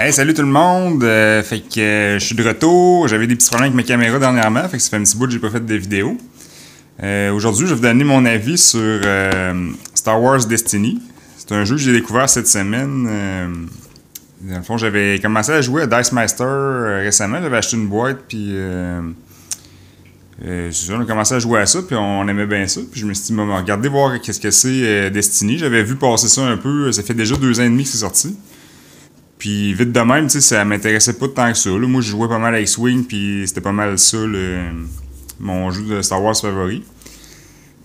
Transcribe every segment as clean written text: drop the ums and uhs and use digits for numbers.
Hey, salut tout le monde! Fait que je suis de retour. J'avais des petits problèmes avec ma caméra dernièrement, fait que ça fait un petit bout que j'ai pas fait de vidéo. Aujourd'hui, je vais vous donner mon avis sur Star Wars Destiny. C'est un jeu que j'ai découvert cette semaine. Dans le fond, j'avais commencé à jouer à Dice Master récemment. J'avais acheté une boîte, puis c'est ça, on a commencé à jouer à ça, puis on aimait bien ça. Puis je me suis dit, regardez voir qu'est-ce que c'est Destiny. J'avais vu passer ça un peu. Ça fait déjà 2 ans et demi que c'est sorti. Puis vite de même, tu sais, ça m'intéressait pas tant que ça. Là. Moi, je jouais pas mal à X-Wing, puis c'était pas mal ça, mon jeu de Star Wars favori.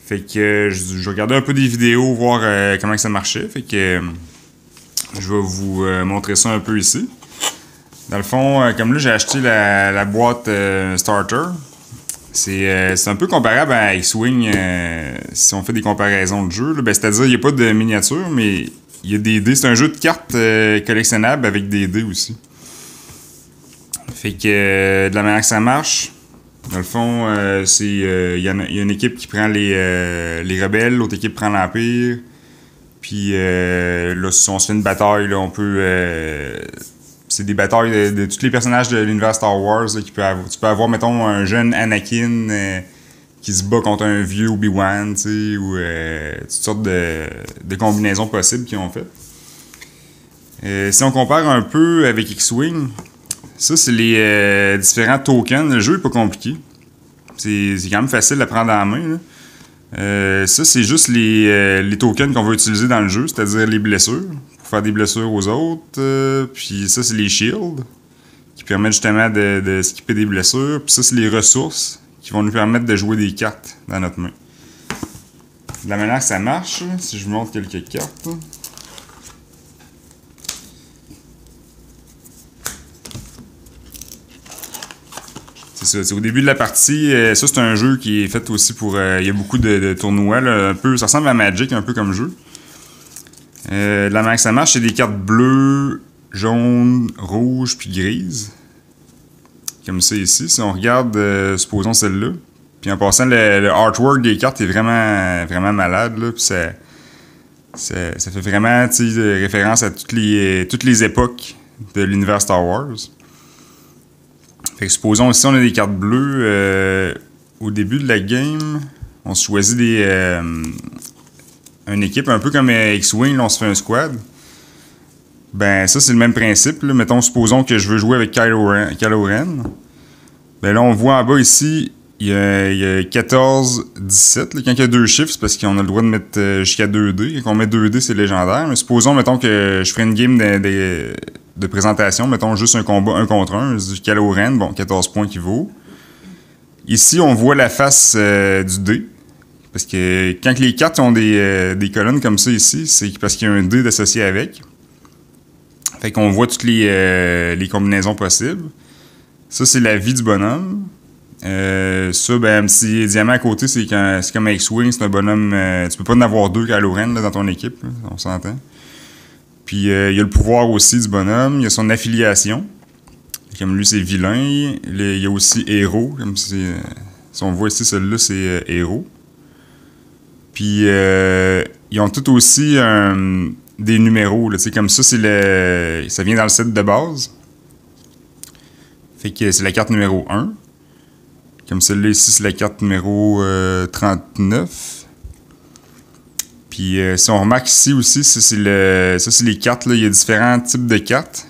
Fait que je regardais un peu des vidéos, voir comment que ça marchait. Fait que je vais vous montrer ça un peu ici. Dans le fond, comme là, j'ai acheté la boîte Starter. C'est un peu comparable à X-Wing si on fait des comparaisons de jeux. Ben, c'est-à-dire, il n'y a pas de miniature, mais il y a des dés. C'est un jeu de cartes collectionnables avec des dés aussi. Fait que de la manière que ça marche, dans le fond, il y a une équipe qui prend les rebelles, l'autre équipe prend l'Empire. Puis là, si on se fait une bataille, là, on peut. C'est des batailles de tous les personnages de l'univers Star Wars. Là, tu peux avoir, mettons, un jeune Anakin qui se bat contre un vieux Obi-Wan, tu sais, ou toutes sortes de combinaisons possibles qu'ils ont fait. Si on compare un peu avec X-Wing, ça, c'est les différents tokens. Le jeu est pas compliqué. C'est quand même facile à prendre en main. Là. Ça, c'est juste les tokens qu'on va utiliser dans le jeu, c'est-à-dire les blessures, pour faire des blessures aux autres. Puis ça, c'est les shields, qui permettent justement de skipper des blessures. Puis ça, c'est les ressources, qui vont nous permettre de jouer des cartes dans notre main. De la manière que ça marche, si je vous montre quelques cartes. C'est ça, au début de la partie, ça c'est un jeu qui est fait aussi pour... il y a beaucoup de tournois, là, un peu, ça ressemble à Magic un peu comme jeu. De la manière que ça marche, c'est des cartes bleues, jaunes, rouges puis grises. Comme ça ici. Si on regarde, supposons celle-là. Puis en passant, le artwork des cartes est vraiment, vraiment malade. Là, puis ça fait vraiment référence à toutes les époques de l'univers Star Wars. Fait que supposons ici, on a des cartes bleues. Au début de la game, on se choisit une équipe, un peu comme X-Wing, on se fait un squad. Ben, ça, c'est le même principe. Là. Mettons, supposons que je veux jouer avec Kylo Ren. Ben là, on voit en bas ici, il y a 14, 17. Là. Quand il y a 2 chiffres, c'est parce qu'on a le droit de mettre jusqu'à 2 dés. Quand on met 2 dés, c'est légendaire. Mais supposons, mettons, que je ferais une game de présentation. Mettons, juste un combat 1 contre 1. Je dis Kylo Ren, bon, 14 points qui vaut. Ici, on voit la face du dé. Parce que quand les cartes ont des colonnes comme ça ici, c'est parce qu'il y a un dé associé avec. Fait qu'on voit toutes les combinaisons possibles. Ça, c'est la vie du bonhomme. Ça, ben, si diamant à côté, c'est comme X-Wing, c'est un bonhomme... tu peux pas en avoir 2 Kylo Ren là, dans ton équipe, là, on s'entend. Puis, il y a le pouvoir aussi du bonhomme. Il y a son affiliation. Comme lui, c'est vilain. Il y a aussi héros. Comme si on voit ici, celui-là, c'est héros. Puis, ils ont tous aussi des numéros. Là, comme ça, ça vient dans le set de base. Fait que c'est la carte numéro 1. Comme celle-là ici, c'est la carte numéro 39. Puis, si on remarque ici aussi, ça, c'est les cartes. Là. Il y a différents types de cartes.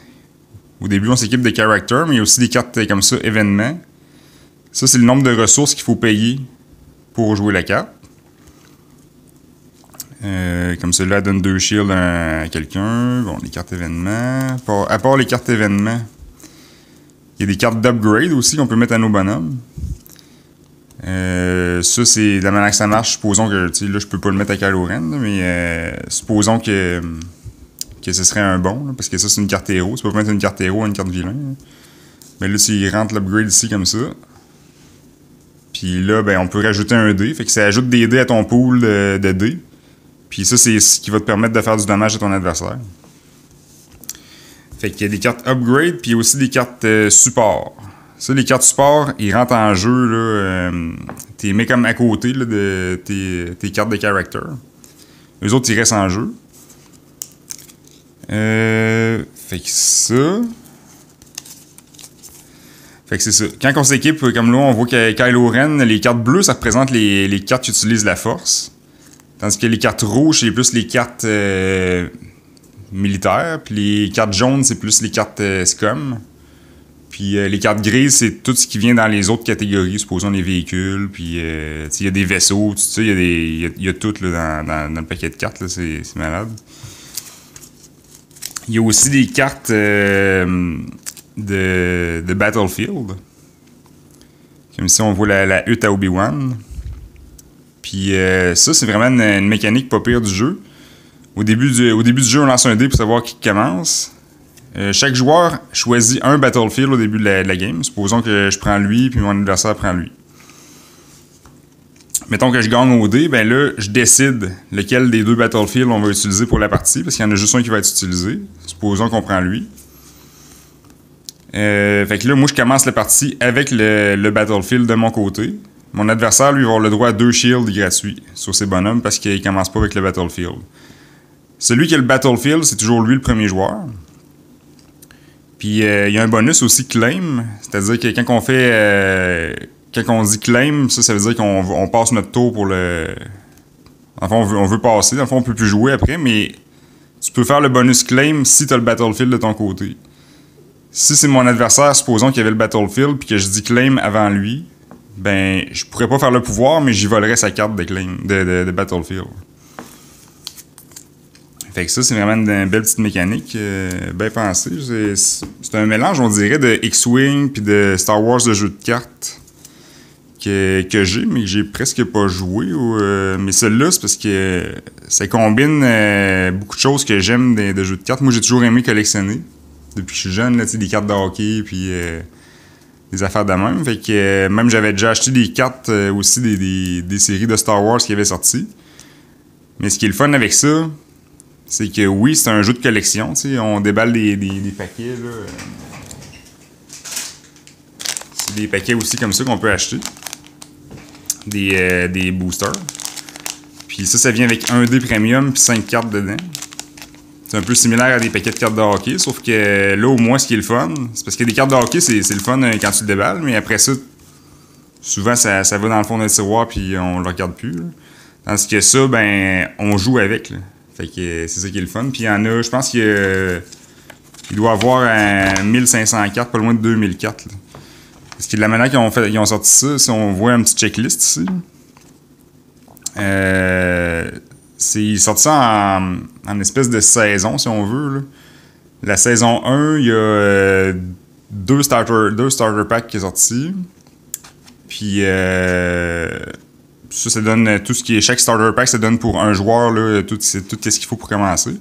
Au début, on s'équipe de characters, mais il y a aussi des cartes comme ça, événements. Ça, c'est le nombre de ressources qu'il faut payer pour jouer la carte. Comme celle-là, elle donne 2 shields à quelqu'un. Bon, les cartes événements. À part les cartes événements, il y a des cartes d'upgrade aussi qu'on peut mettre à nos bonhommes. Ça, c'est de la manière que ça marche. Supposons que, tu sais, là, je peux pas le mettre à Kylo Ren, mais supposons que ce serait un bon, là, parce que ça, c'est une carte héros. Tu peux pas mettre une carte héros à une carte vilain. Là. Mais là, s'il rentre l'upgrade ici comme ça, puis là, ben, on peut rajouter un dé. Fait que ça ajoute des dés à ton pool de dés. Puis ça, c'est ce qui va te permettre de faire du dommage à ton adversaire. Fait qu'il y a des cartes upgrade, puis il y a aussi des cartes support. Ça, les cartes support, ils rentrent en jeu, là. T'es mets comme à côté là, de tes cartes de character. Eux autres, ils restent en jeu. Fait Fait que ça... Fait que c'est ça. Quand on s'équipe, comme là, on voit que Kylo Ren, les cartes bleues, ça représente les cartes qui utilisent la force. Tandis que les cartes rouges, c'est plus les cartes militaires. Puis les cartes jaunes, c'est plus les cartes SCOM. Puis les cartes grises, c'est tout ce qui vient dans les autres catégories, supposons les véhicules. Puis il y a des vaisseaux, tout ça, il y a tout là, dans le paquet de cartes, là, c'est malade. Il y a aussi des cartes de Battlefield. Comme ici, on voit la hutte à Obi-Wan. Puis ça, c'est vraiment une mécanique pas pire du jeu. Au début du jeu, on lance un dé pour savoir qui commence. Chaque joueur choisit un Battlefield au début de la game. Supposons que je prends lui, puis mon adversaire prend lui. Mettons que je gagne au dé, ben là, je décide lequel des deux Battlefields on va utiliser pour la partie, parce qu'il y en a juste un qui va être utilisé. Supposons qu'on prend lui. Fait que là, moi, je commence la partie avec le Battlefield de mon côté. Mon adversaire, lui, va avoir le droit à 2 shields gratuits sur ses bonhommes parce qu'il commence pas avec le Battlefield. Celui qui a le Battlefield, c'est toujours lui le premier joueur. Puis il y a un bonus aussi claim, c'est-à-dire que quand on fait... quand on dit claim, ça veut dire qu'on passe notre tour pour le... Enfin, on veut passer, dans le fond, on peut plus jouer après, mais tu peux faire le bonus claim si tu as le Battlefield de ton côté. Si c'est mon adversaire, supposons qu'il y avait le Battlefield, puis que je dis claim avant lui, ben, je pourrais pas faire le pouvoir, mais j'y volerais sa carte de claim, de Battlefield. Fait que ça, c'est vraiment une belle petite mécanique, bien pensée. C'est un mélange, on dirait, de X-Wing puis de Star Wars de jeu de cartes que j'ai, mais que j'ai presque pas joué. Mais celle-là, c'est parce que ça combine beaucoup de choses que j'aime de jeux de cartes. Moi, j'ai toujours aimé collectionner. Depuis que je suis jeune, là, des cartes de hockey, puis des affaires de même. Fait que même j'avais déjà acheté des cartes aussi des séries de Star Wars qui avaient sorti. Mais ce qui est le fun avec ça, c'est que oui, c'est un jeu de collection. T'sais, on déballe des paquets. Là. C'est des paquets aussi comme ça qu'on peut acheter. Des boosters. Puis ça vient avec 1 dé premium puis 5 cartes dedans. C'est un peu similaire à des paquets de cartes de hockey, sauf que là, au moins, ce qui est le fun, c'est parce que des cartes de hockey, c'est le fun quand tu le déballes, mais après ça, souvent, ça va dans le fond d'un tiroir puis on le regarde plus. Là. Tandis que ça, ben, on joue avec. Là. Fait que c'est ça qui est le fun. Puis il y en a, je pense qu'il doit avoir 1500 cartes, pas loin de 2000 cartes. Là. Parce que de la manière qu'ils ont sorti ça, si on voit une petite checklist ici, c'est sorti ça en espèce de saison, si on veut. Là. La saison 1, il y a deux starter packs qui sont sortis. Puis ça donne tout ce qui est... Chaque starter pack, ça donne pour un joueur là, tout ce qu'il faut pour commencer.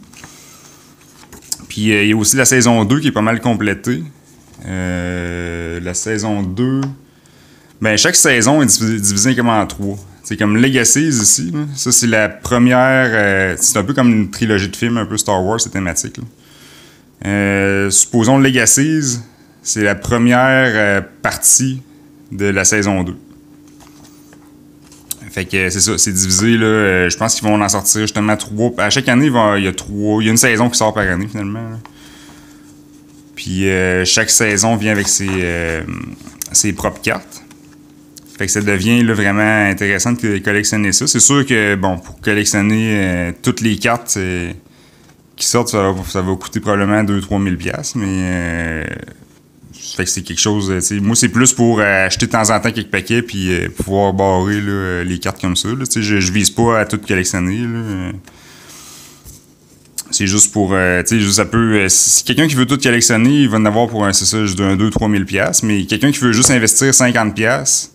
Puis il y a aussi la saison 2 qui est pas mal complétée. La saison 2... Ben, chaque saison est divisée comme en 3. C'est comme Legacies ici. Là. Ça, c'est la première... c'est un peu comme une trilogie de films, un peu Star Wars, c'est thématique. Là. Supposons Legacies, c'est la première partie de la saison 2. Fait que c'est ça, c'est divisé. Là, je pense qu'ils vont en sortir justement 3. À chaque année, il y a une saison qui sort par année, finalement. Là. Puis chaque saison vient avec ses propres cartes. Fait que ça devient là, vraiment intéressant de collectionner ça. C'est sûr que, bon, pour collectionner toutes les cartes qui sortent, ça va coûter probablement 2-3 000 $, mais fait que c'est quelque chose... moi, c'est plus pour acheter de temps en temps quelques paquets puis pouvoir barrer là, les cartes comme ça. Là, je vise pas à tout collectionner. Là. C'est juste pour... ça peut... si quelqu'un qui veut tout collectionner, il va en avoir pour, c'est ça, juste 2-3 000 $, mais quelqu'un qui veut juste investir 50 $,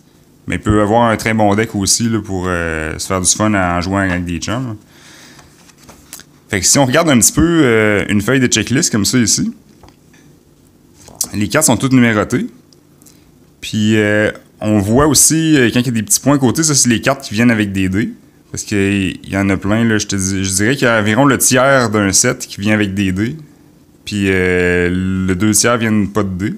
mais il peut avoir un très bon deck aussi là, pour se faire du fun en jouant avec des chums. Fait que si on regarde un petit peu une feuille de checklist comme ça ici, les cartes sont toutes numérotées. Puis on voit aussi, quand il y a des petits points à côté, ça c'est les cartes qui viennent avec des dés. Parce qu'il y en a plein, là, je dirais qu'il y a environ le tiers d'un set qui vient avec des dés. Puis le 2 tiers viennent pas de dés.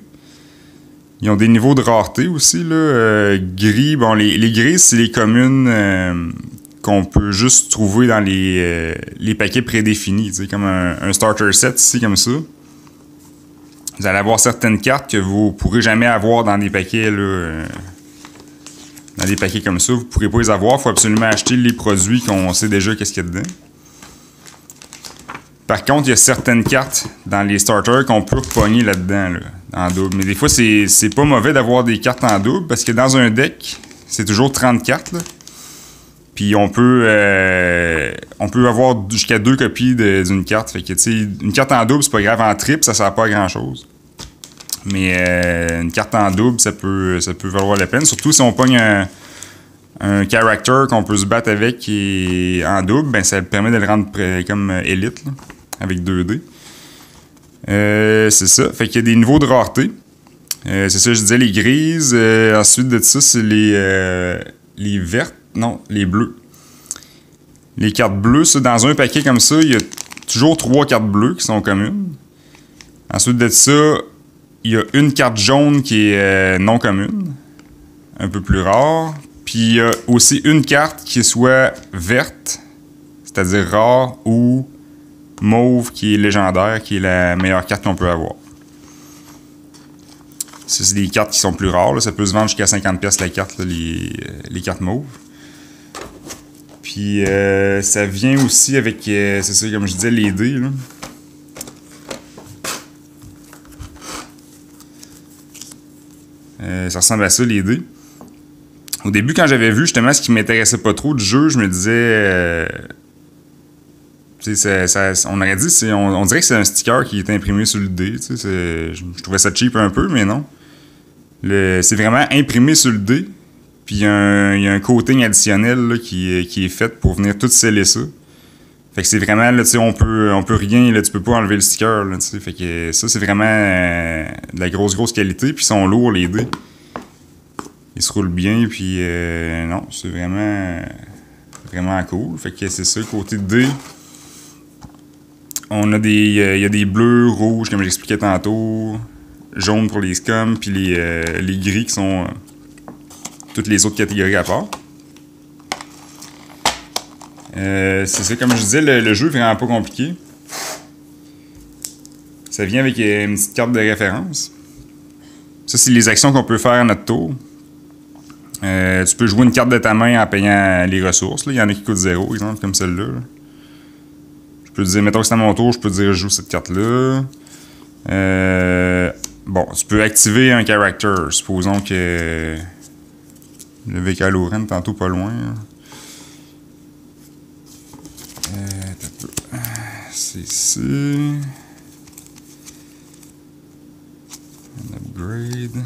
Ils ont des niveaux de rareté aussi, là. Gris, bon, les gris, c'est les communes qu'on peut juste trouver dans les paquets prédéfinis. Comme un starter set ici, comme ça. vous allez avoir certaines cartes que vous pourrez jamais avoir dans des paquets, là, dans des paquets comme ça. Vous ne pourrez pas les avoir. Il faut absolument acheter les produits qu'on sait déjà qu'est-ce qu'il y a dedans. Par contre, il y a certaines cartes dans les starters qu'on peut repogner là-dedans, là, en double. Mais des fois, c'est pas mauvais d'avoir des cartes en double parce que dans un deck, c'est toujours 30 cartes, là. Puis on peut avoir jusqu'à 2 copies d'une carte. Fait que, tu sais, une carte en double, c'est pas grave. En triple, ça sert pas à grand-chose. Mais une carte en double, ça peut valoir la peine. Surtout si on pogne un character qu'on peut se battre avec qui est en double, ben ça permet de le rendre comme élite, là, avec 2D. C'est ça. Fait qu'il y a des niveaux de rareté. C'est ça, je disais, les grises. Ensuite de ça, c'est les vertes. Non, les bleus. Les cartes bleues, ça, dans un paquet comme ça, il y a toujours 3 cartes bleues qui sont communes. Ensuite de ça, il y a une carte jaune qui est non commune, un peu plus rare. Puis il y a aussi une carte qui soit verte, c'est-à-dire rare, ou mauve qui est légendaire, qui est la meilleure carte qu'on peut avoir. Ça, c'est des cartes qui sont plus rares. Là. Ça peut se vendre jusqu'à 50$ la carte, là, les cartes mauves. Puis ça vient aussi avec, c'est ça, comme je disais, les dés. Là. Ça ressemble à ça, les dés. Au début, quand j'avais vu justement ce qui m'intéressait pas trop du jeu, je me disais... on aurait dit, on dirait que c'est un sticker qui est imprimé sur le dé. Je trouvais ça cheap un peu, mais non. C'est vraiment imprimé sur le dé. Puis il y a un coating additionnel là, qui est fait pour venir tout sceller ça. Fait que c'est vraiment, là, on peut rien, là, tu peux pas enlever le sticker. Là, fait que ça, c'est vraiment de la grosse qualité. Puis ils sont lourds, les dés. Ils se roulent bien, puis non, c'est vraiment cool. Fait que c'est ça, côté dés. On a il y a des bleus, rouges, comme j'expliquais tantôt, jaunes pour les scums, puis les gris qui sont toutes les autres catégories à part. C'est ça, comme je disais, le jeu est vraiment pas compliqué. Ça vient avec une petite carte de référence. Ça, c'est les actions qu'on peut faire à notre tour. Tu peux jouer une carte de ta main en payant les ressources. Il y en a qui coûtent 0, exemple, comme celle-là. Là. Je peux te dire, mettons que c'est à mon tour, je peux te dire, je joue cette carte-là. Bon, tu peux activer un character. Supposons que le VK Lauren, tantôt pas loin. C'est ici. Un upgrade.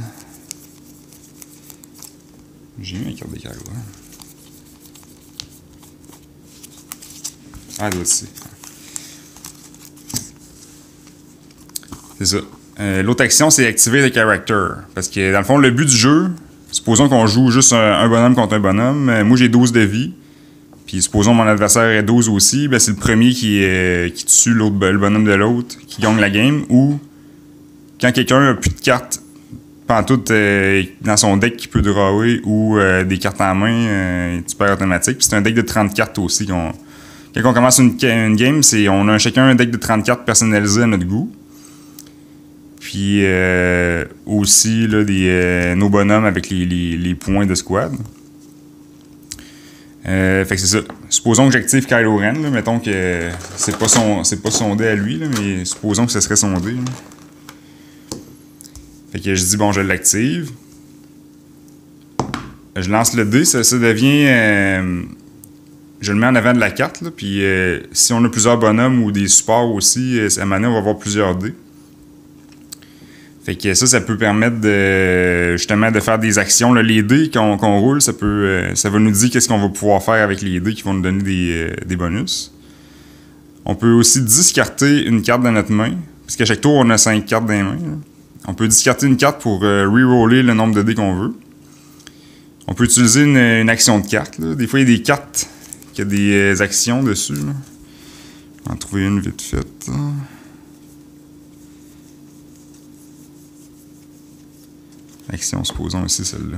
J'ai mis une carte de cargo. Ah, elle doit être ici. C'est ça. L'autre action, c'est activer le character. Parce que, dans le fond, le but du jeu, supposons qu'on joue juste un bonhomme contre un bonhomme. Moi, j'ai 12 de vie. Puis, supposons mon adversaire est 12 aussi. Ben, c'est le premier qui tue le bonhomme de l'autre, qui gagne la game. Ou, quand quelqu'un a plus de cartes pantoute dans son deck qui peut drawer ou des cartes en main, tu perds automatique. Puis, c'est un deck de 30 cartes aussi. Quand on commence une game, on a chacun un deck de 30 cartes personnalisé à notre goût. Puis aussi là, nos bonhommes avec les points de squad. Fait que c'est ça. Supposons que j'active Kylo Ren. Là, mettons que c'est pas son dé à lui, là, mais supposons que ce serait son dé. Là. Fait que je dis bon, je l'active. Je lance le dé, ça devient... je le mets en avant de la carte. Là, puis si on a plusieurs bonhommes ou des supports aussi, à un moment donné, on va avoir plusieurs dés. Fait que ça peut permettre justement de faire des actions. Là, les dés qu'on roule, ça va nous dire qu'est-ce qu'on va pouvoir faire avec les dés qui vont nous donner des bonus. On peut aussi discarter une carte dans notre main, parce qu'à chaque tour, on a 5 cartes dans les mains. Là. On peut discarter une carte pour reroller le nombre de dés qu'on veut. On peut utiliser une action de carte. Là. Des fois, il y a des cartes qui ont des actions dessus. Là. Je vais en trouver une vite faite. Là. Action, supposons ici celle-là.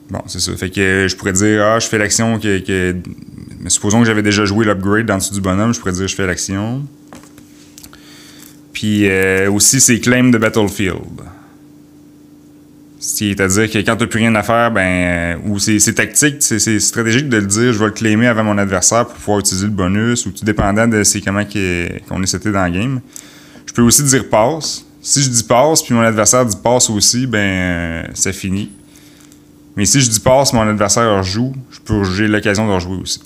Bon, c'est ça. Fait que je pourrais dire, je fais l'action mais supposons que j'avais déjà joué l'upgrade en dessous du bonhomme, je pourrais dire, je fais l'action. Puis aussi, c'est claim de battlefield. C'est-à-dire que quand t'as plus rien à faire, ou c'est tactique, c'est stratégique de le dire, je vais le claimer avant mon adversaire pour pouvoir utiliser le bonus, ou tout dépendant de c'est comment qu'on est seté dans le game. Je peux aussi dire passe. Si je dis passe, puis mon adversaire dit passe aussi, ça finit. Mais si je dis passe, mon adversaire rejoue, j'ai l'occasion de rejouer aussi.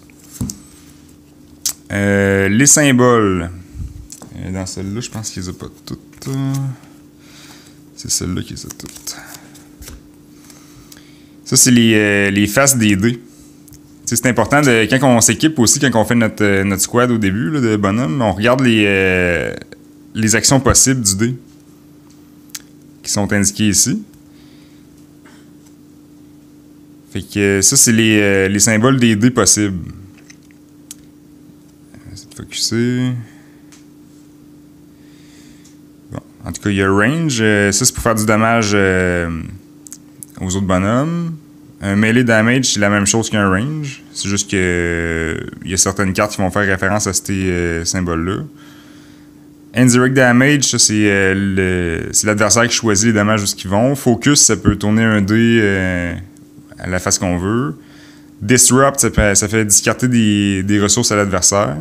Les symboles. Dans celle-là, je pense qu'ils les ont pas toutes. C'est celle-là qui les a toutes. Ça, c'est les faces des dés. C'est important, quand on s'équipe aussi, quand on fait notre squad au début là, de bonhomme, on regarde les actions possibles du dé qui sont indiquées ici. Fait que ça, c'est les symboles des dés possibles. Essayer de focusser. Bon. En tout cas, il y a range. Ça, c'est pour faire du dommage aux autres bonhommes. Un melee damage, c'est la même chose qu'un range. C'est juste que il y a certaines cartes qui vont faire référence à ces symboles-là. Indirect damage, ça c'est l'adversaire qui choisit les dommages où ils vont. Focus, ça peut tourner un dé à la face qu'on veut. Disrupt, ça fait discarter des ressources à l'adversaire.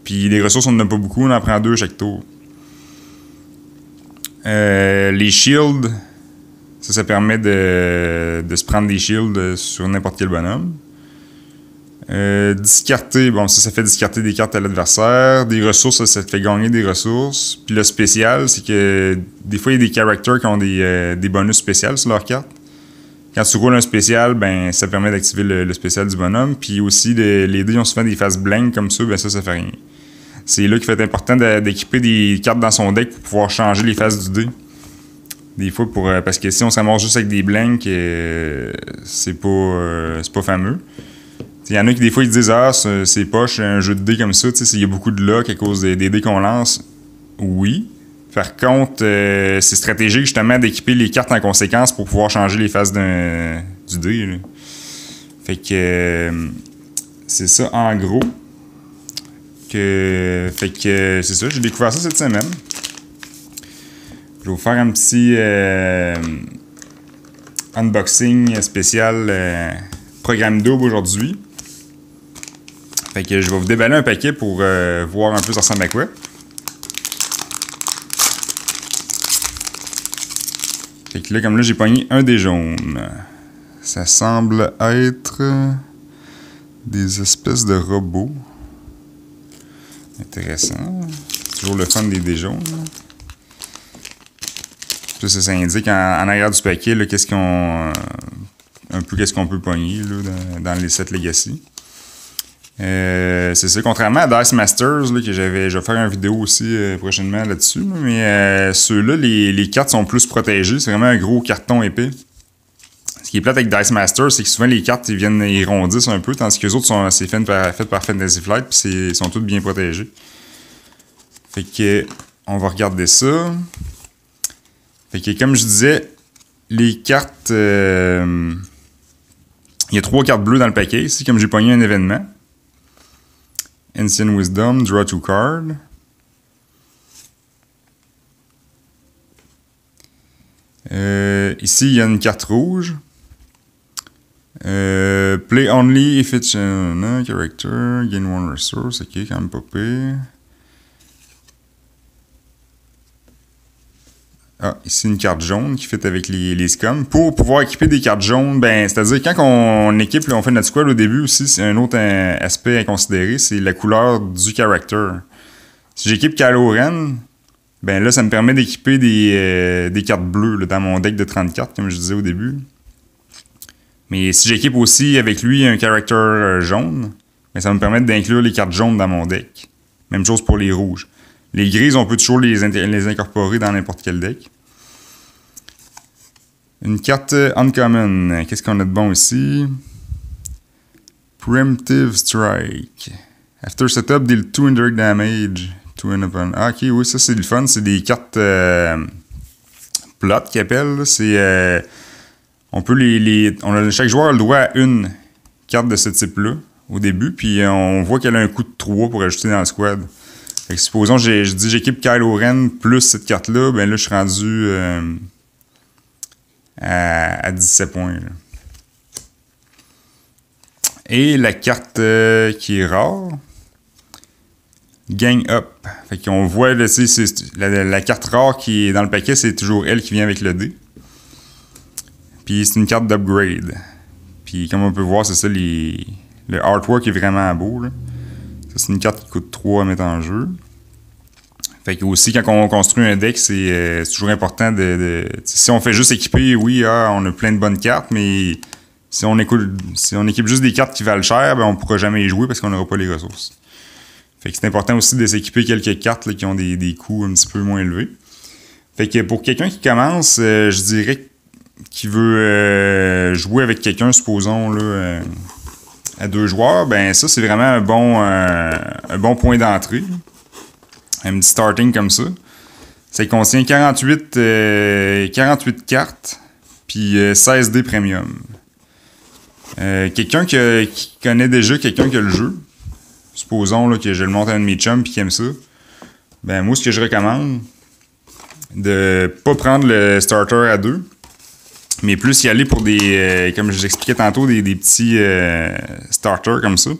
Puis les ressources, on n'en a pas beaucoup, on en prend 2 chaque tour. Les shields, ça permet de se prendre des shields sur n'importe quel bonhomme. Discarter, ça fait discarter des cartes à l'adversaire. Des ressources, ça te fait gagner des ressources. Puis le spécial, c'est que des fois, il y a des characters qui ont des bonus spéciaux sur leur carte. Quand tu roules un spécial, ça permet d'activer le spécial du bonhomme. Puis aussi, les dés ont souvent des faces blanches comme ça, ça fait rien. C'est là qu'il fait important d'équiper des cartes dans son deck pour pouvoir changer les faces du dé. Des fois, parce que si on s'amorce juste avec des blanks, c'est pas fameux. Il y en a qui, des fois, ils disent « Ah, c'est poche, un jeu de dés comme ça, il y a beaucoup de luck à cause des dés qu'on lance. » Oui. Par contre, c'est stratégique, justement, d'équiper les cartes en conséquence pour pouvoir changer les faces du dé. Là. Fait que c'est ça, en gros. Fait que c'est ça, j'ai découvert ça cette semaine. Je vais vous faire un petit unboxing spécial programme double aujourd'hui. Fait que je vais vous déballer un paquet pour voir un peu ça ressemble à quoi. Fait que là, comme là, j'ai pogné un des jaunes. Ça semble être des espèces de robots. Intéressant. C'est toujours le fun des dés jaunes. Puis ça indique en arrière du paquet là, qu'est-ce qu'on peut pogner là, dans les sets Legacy. C'est ça, contrairement à Dice Masters, là, que je vais faire une vidéo aussi prochainement là-dessus, là, mais ceux-là, les cartes sont plus protégées. C'est vraiment un gros carton épais. Ce qui est plate avec Dice Masters, c'est que souvent les cartes ils rondissent un peu, tandis que les autres c'est fait par Fantasy Flight, puis ils sont toutes bien protégées. Fait que on va regarder ça. Fait que comme je disais, les cartes... il y a 3 cartes bleues dans le paquet ici, comme j'ai pogné un événement. Ancient Wisdom, draw 2 cards. Ici, il y a une carte rouge. Play only if it's a character, gain 1 resource. Ok, quand même pas pire. Ah, ici une carte jaune qui fit avec les scums. Pour pouvoir équiper des cartes jaunes, c'est-à-dire quand on équipe, là, on fait notre squad au début aussi, c'est un autre aspect à considérer, c'est la couleur du character. Si j'équipe Kylo Ren, là, ça me permet d'équiper des cartes bleues là, dans mon deck de 30 cartes, comme je disais au début. Mais si j'équipe aussi avec lui un character jaune, ça va me permettre d'inclure les cartes jaunes dans mon deck. Même chose pour les rouges. Les grises, on peut toujours les incorporer dans n'importe quel deck. Une carte Uncommon. Qu'est-ce qu'on a de bon ici? Preemptive Strike. After setup, deal 2 indirect damage to an opponent. Ah, ok, oui, ça c'est le fun. C'est des cartes plot qu'ils appellent. C'est... chaque joueur a le droit à une carte de ce type-là au début, puis on voit qu'elle a un coût de 3 pour ajouter dans le squad. Fait que supposons je dis j'équipe Kylo Ren plus cette carte-là, ben là je suis rendu à 17 points. Là. Et la carte qui est rare, Gang Up. Fait qu'on voit là, la carte rare qui est dans le paquet, c'est toujours elle qui vient avec le dé. Puis c'est une carte d'upgrade. Puis comme on peut voir, c'est ça, le artwork est vraiment beau. Là. Ça, c'est une carte qui coûte 3 à mettre en jeu. Fait que aussi, quand on construit un deck, c'est toujours important si on fait juste équiper, oui, on a plein de bonnes cartes, mais si on équipe juste des cartes qui valent cher, ben on pourra jamais y jouer parce qu'on n'aura pas les ressources. Fait que c'est important aussi de s'équiper quelques cartes là, qui ont des coûts un petit peu moins élevés. Fait que pour quelqu'un qui commence, je dirais qu'il veut jouer avec quelqu'un, supposons, là, à 2 joueurs, ben ça, c'est vraiment un bon point d'entrée. Un petit starting comme ça. Ça contient 48 cartes, puis 16 dés premium. Quelqu'un qui connaît déjà quelqu'un qui a le jeu, supposons là, que je le montre à un de mes chums puis qui aime ça, ben moi, ce que je recommande, de pas prendre le starter à 2, mais plus y aller pour des, comme je vous expliquais tantôt, des petits starters comme ça.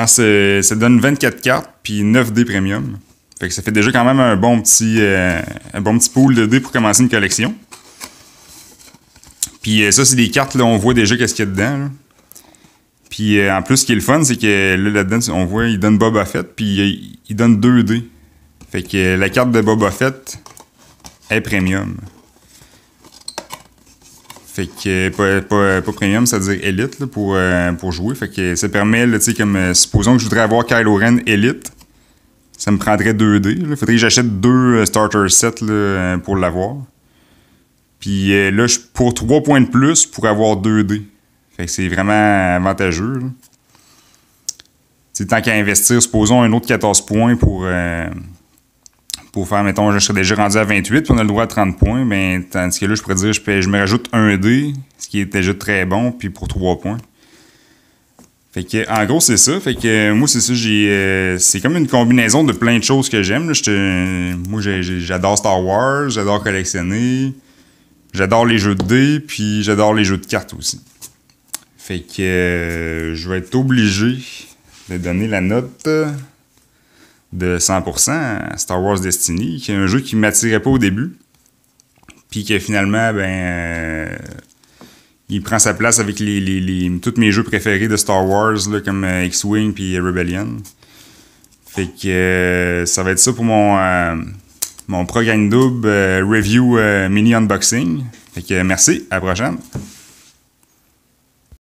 Ça donne 24 cartes puis 9 dés premium. Fait que ça fait déjà quand même un bon petit pool de dés pour commencer une collection. Puis ça, c'est des cartes, là, on voit déjà qu'est-ce qu'il y a dedans. Là. Puis en plus, ce qui est le fun, c'est que là-dedans, on voit, il donne Boba Fett, puis il donne 2 dés. Fait que la carte de Boba Fett est premium. Fait que pas premium, c'est-à-dire élite là, pour jouer. Fait que ça permet, tu sais, comme supposons que je voudrais avoir Kylo Ren élite, ça me prendrait 2 dés. Il faudrait que j'achète 2 starter sets là, pour l'avoir. Puis là, pour 3 points de plus, pour avoir 2 dés. Fait que c'est vraiment avantageux. Tant qu'à investir, supposons un autre 14 points pour faire, mettons, je serais déjà rendu à 28, puis on a le droit à 30 points, ben, tandis que là, je pourrais dire, je me rajoute 1 dé, ce qui est déjà très bon, puis pour 3 points. Fait que, en gros, c'est ça. Fait que, moi, c'est ça, c'est comme une combinaison de plein de choses que j'aime. Moi, j'adore Star Wars, j'adore collectionner, j'adore les jeux de dés, puis j'adore les jeux de cartes aussi. Fait que, je vais être obligé de donner la note de 100% à Star Wars Destiny, qui est un jeu qui ne m'attirait pas au début, puis que finalement, il prend sa place avec tous mes jeux préférés de Star Wars, là, comme X-Wing puis Rebellion. Fait que ça va être ça pour mon Pro Gang Double Review Mini Unboxing. Fait que merci, à la prochaine!